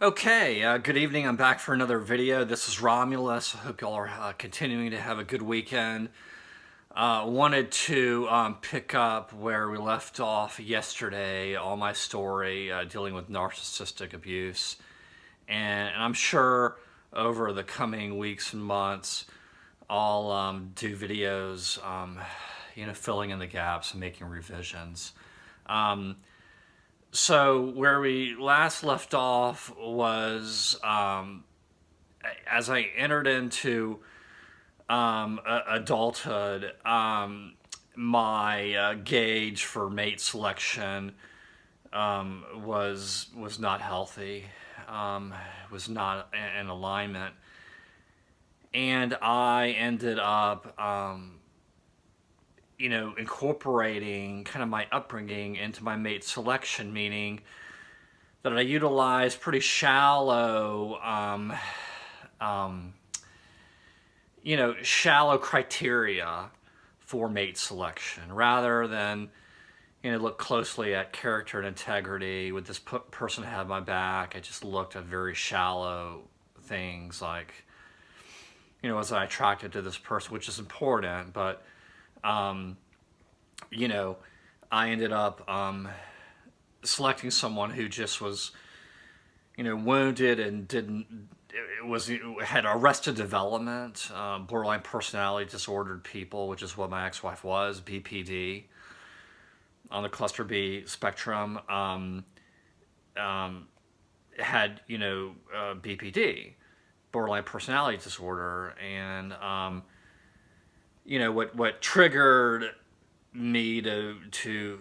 Okay, good evening. I'm back for another video. This is Romulus. I hope y'all are continuing to have a good weekend. Wanted to pick up where we left off yesterday on my story dealing with narcissistic abuse. And I'm sure over the coming weeks and months, I'll do videos, filling in the gaps and making revisions. So where we last left off was as I entered into adulthood, my gauge for mate selection was not healthy, was not in alignment, and I ended up incorporating kind of my upbringing into my mate selection, meaning that I utilized pretty shallow, shallow criteria for mate selection rather than, look closely at character and integrity. Would this person have my back? I just looked at very shallow things like, was I attracted to this person, which is important, but I ended up selecting someone who just was, wounded and had arrested development, borderline personality disordered people, which is what my ex-wife was, BPD, on the cluster B spectrum, had, BPD, borderline personality disorder, and what triggered me to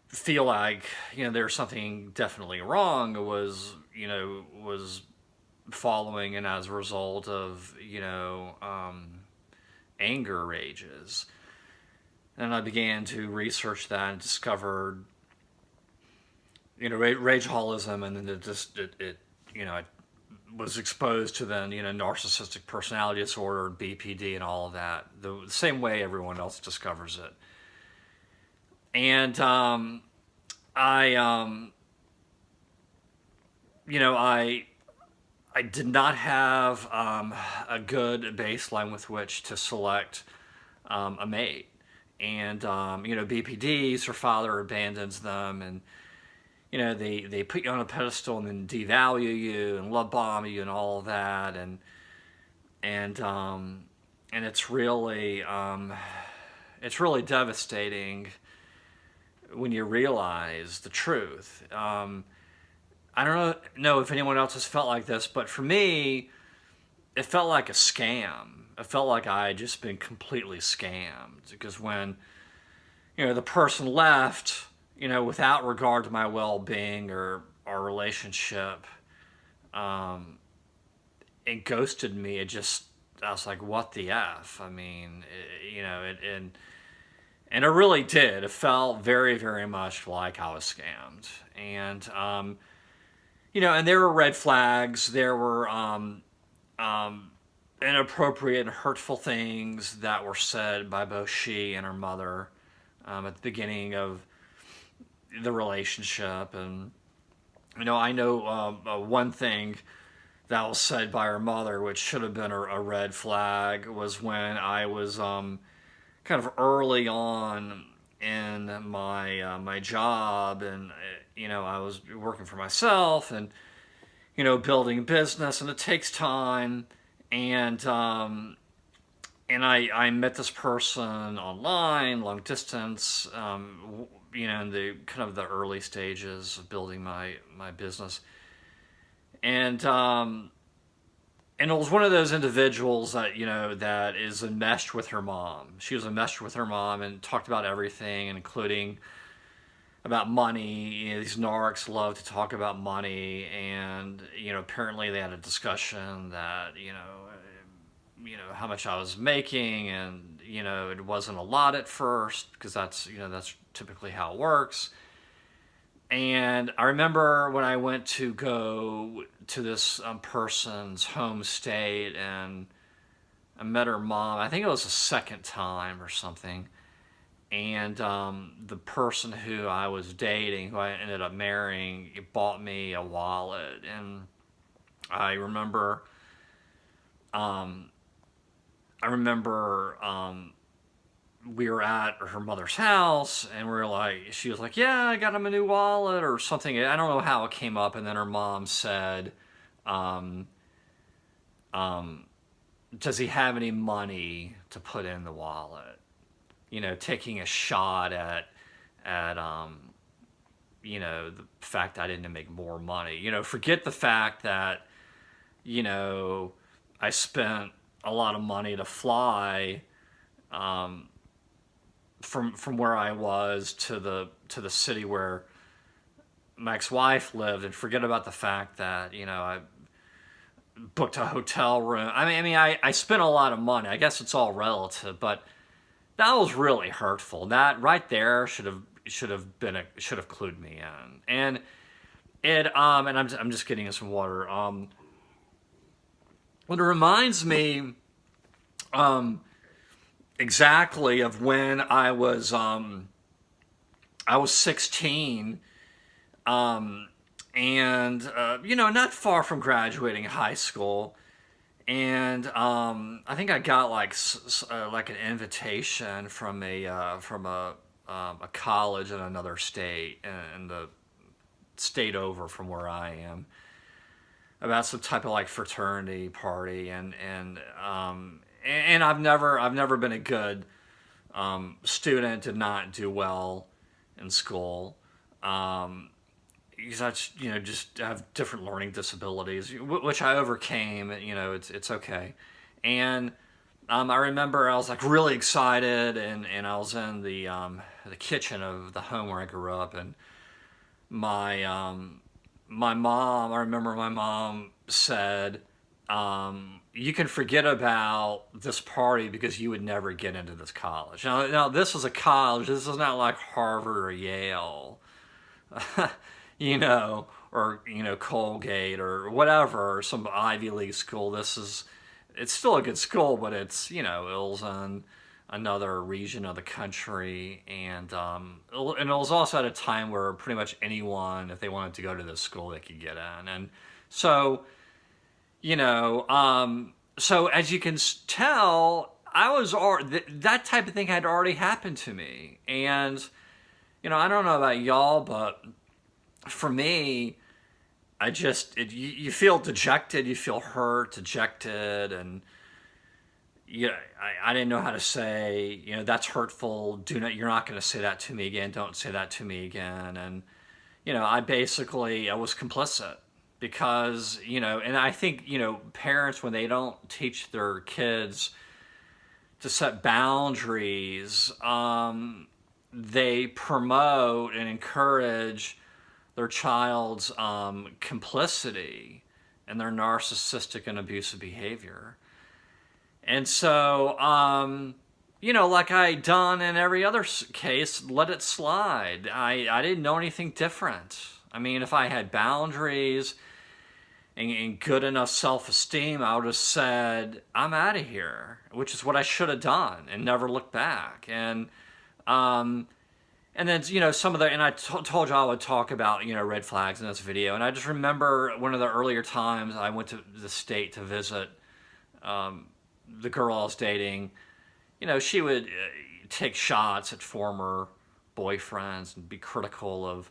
feel like there was something definitely wrong was following and as a result of anger rages, and I began to research that and discovered rageholism, and then I was exposed to then narcissistic personality disorder, BPD, and all of that the same way everyone else discovers it. And I did not have a good baseline with which to select a mate, and BPDs, her father abandons them, and they put you on a pedestal and then devalue you and love bomb you and all of that, and it's really devastating when you realize the truth. I don't know if anyone else has felt like this, but for me, it felt like a scam. It felt like I had just been completely scammed, because when the person left, without regard to my well-being or our relationship, it ghosted me. I was like, what the F? I mean, and it really did. It felt very, very much like I was scammed. And, and there were red flags. There were inappropriate and hurtful things that were said by both she and her mother at the beginning of the relationship. And, I know one thing that was said by her mother, which should have been a red flag, was when I was kind of early on in my job, and I was working for myself, and building business, and it takes time, and I met this person online, long distance, in the kind of the early stages of building my business, and it was one of those individuals that that is enmeshed with her mom. She was enmeshed with her mom and talked about everything, including about money. These narcs love to talk about money, and apparently they had a discussion that how much I was making, and it wasn't a lot at first, because that's typically how it works. And I remember when I went to go to this person's home state, and I met her mom. I think it was the second time or something. And the person who I was dating, who I ended up marrying, bought me a wallet. And I remember, um, I remember, we were at her mother's house, and we were like, she was like, "Yeah, I got him a new wallet," or something. I don't know how it came up, and then her mom said, um, um, "Does he have any money to put in the wallet?" Taking a shot at the fact that I didn't make more money. Forget the fact that you know I spent a lot of money to fly um, from where I was to the city where my ex-wife lived, and forget about the fact that I booked a hotel room. I spent a lot of money. I guess it's all relative, but that was really hurtful. That right there should have clued me in. And I'm just getting some water. It reminds me exactly of when I was 16, and not far from graduating high school. And I think I got like an invitation from a college in another state, in the state over from where I am, about some type of like fraternity party. And I've never been a good student. Did not do well in school. Because just have different learning disabilities, which I overcame. It's okay. And I remember I was like really excited, and I was in the kitchen of the home where I grew up, and my my mom. I remember my mom said, "You can forget about this party because you would never get into this college." Now this was a college. This is not like Harvard or Yale. Or Colgate or whatever, or some Ivy League school. It's still a good school, but it was in another region of the country, and it was also at a time where pretty much anyone, if they wanted to go to this school, they could get in. And so, so as you can tell, I was that type of thing had already happened to me. And I don't know about y'all, but for me, you feel dejected, you feel hurt, dejected, and I didn't know how to say, that's hurtful. You're not going to say that to me again. Don't say that to me again. And I was complicit because and I think parents, when they don't teach their kids to set boundaries, they promote and encourage their child's complicity and their narcissistic and abusive behavior. And so, like I done in every other case, let it slide. I didn't know anything different. If I had boundaries and good enough self-esteem, I would have said, "I'm out of here," which is what I should have done, and never looked back. And then, and I told you I would talk about, red flags in this video. And I just remember one of the earlier times I went to the state to visit the girl I was dating. She would take shots at former boyfriends and be critical of,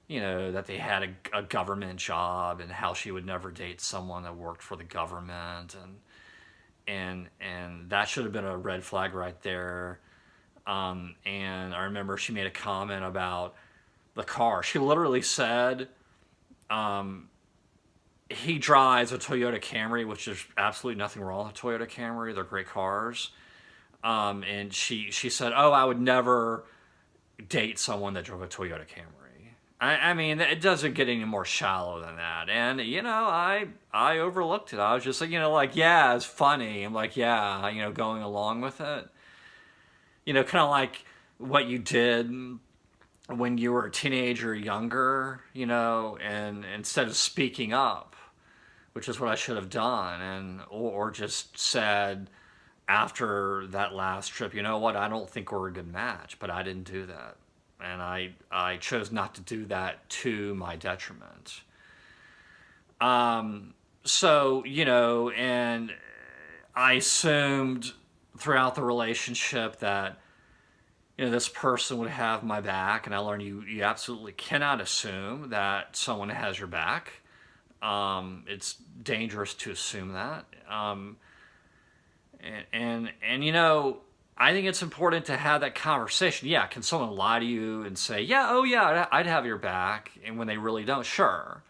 that they had a government job, and how she would never date someone that worked for the government. And that should have been a red flag right there. And I remember she made a comment about the car. She literally said, he drives a Toyota Camry, which is absolutely nothing wrong with a Toyota Camry. They're great cars. And she said, "Oh, I would never date someone that drove a Toyota Camry." It doesn't get any more shallow than that. And, I overlooked it. I was just like, yeah, it's funny. I'm like, yeah, going along with it. Kind of like what you did when you were a teenager or younger, and instead of speaking up, which is what I should have done, or just said after that last trip, "You know what, I don't think we're a good match," but I didn't do that. And I chose not to do that to my detriment. So, and I assumed throughout the relationship that, this person would have my back, and I learned you absolutely cannot assume that someone has your back. It's dangerous to assume that. And I think it's important to have that conversation. Yeah, can someone lie to you and say, yeah, oh yeah, I'd have your back, and when they really don't? Sure.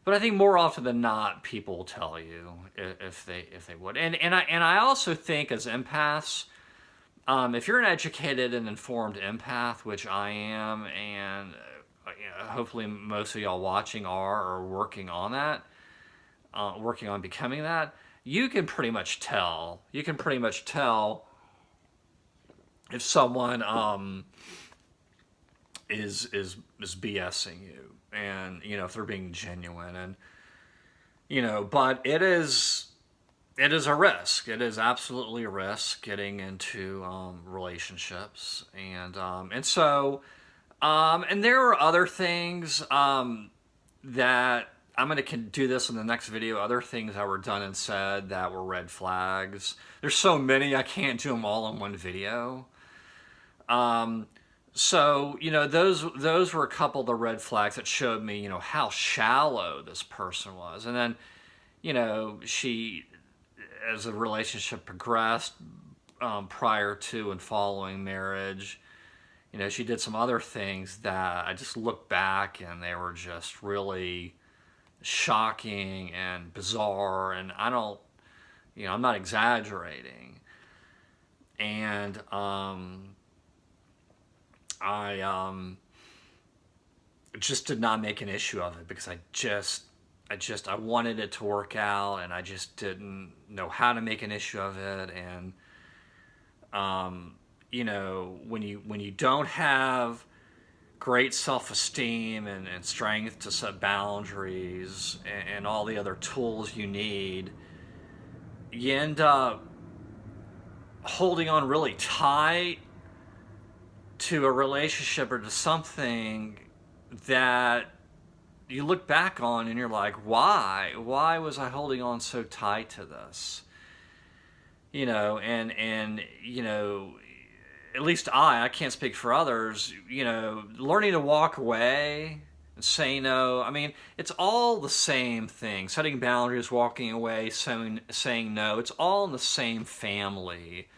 But I think more often than not, people will tell you if they would. And I also think as empaths, if you're an educated and informed empath, which I am, and hopefully most of y'all watching are or working on that, working on becoming that, you can pretty much tell. You can pretty much tell if someone is BSing you, and if they're being genuine, and but it is a risk. It is absolutely a risk getting into relationships, and so and there are other things that I'm going to do this in the next video. Other things that were done and said that were red flags. There's so many I can't do them all in one video. So those were a couple of the red flags that showed me how shallow this person was, and then she, as the relationship progressed, prior to and following marriage, she did some other things that I just look back and they were just really shocking and bizarre, and I don't, I'm not exaggerating. And I just did not make an issue of it because I wanted it to work out, and I just didn't know how to make an issue of it. And when you don't have great self-esteem and strength to set boundaries and all the other tools you need, you end up holding on really tight to a relationship or to something that you look back on and you're like, why was I holding on so tight to this? And at least I can't speak for others, learning to walk away and say no. I mean, it's all the same thing. Setting boundaries, walking away, saying no. It's all in the same family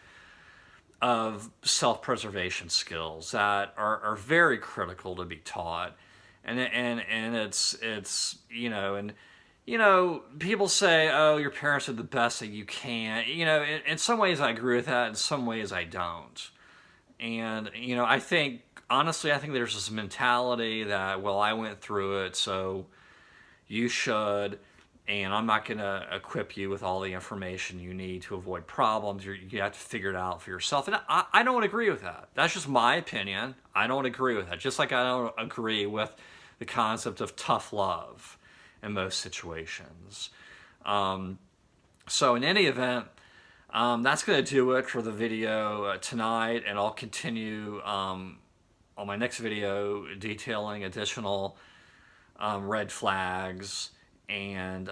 of self-preservation skills that are very critical to be taught. And it's people say, oh, your parents are the best that you can. In some ways I agree with that, in some ways I don't. And, I think there's this mentality that, well, I went through it, so you should, and I'm not going to equip you with all the information you need to avoid problems. You have to figure it out for yourself. And I don't agree with that. That's just my opinion. I don't agree with that. Just like I don't agree with the concept of tough love in most situations. So in any event, that's going to do it for the video tonight, and I'll continue on my next video detailing additional red flags and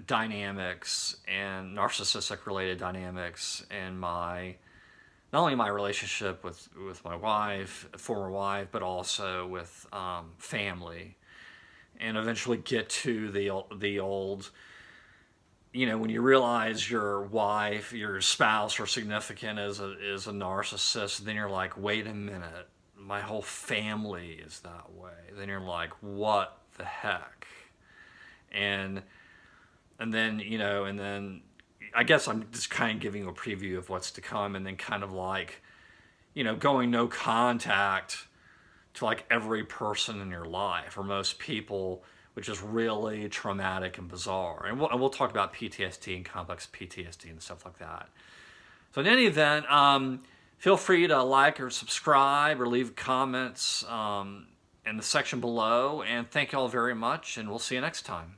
dynamics and narcissistic related dynamics in not only my relationship with my wife, former wife, but also with family, and eventually get to the old, when you realize your wife, your spouse, or significant is a narcissist, then you're like, wait a minute, my whole family is that way. Then you're like, what the heck? And then I guess I'm just kind of giving you a preview of what's to come, and then kind of like, going no contact to like every person in your life, or most people, which is really traumatic and bizarre. And we'll talk about PTSD and complex PTSD and stuff like that. So in any event, feel free to like or subscribe or leave comments in the section below. And thank you all very much, and we'll see you next time.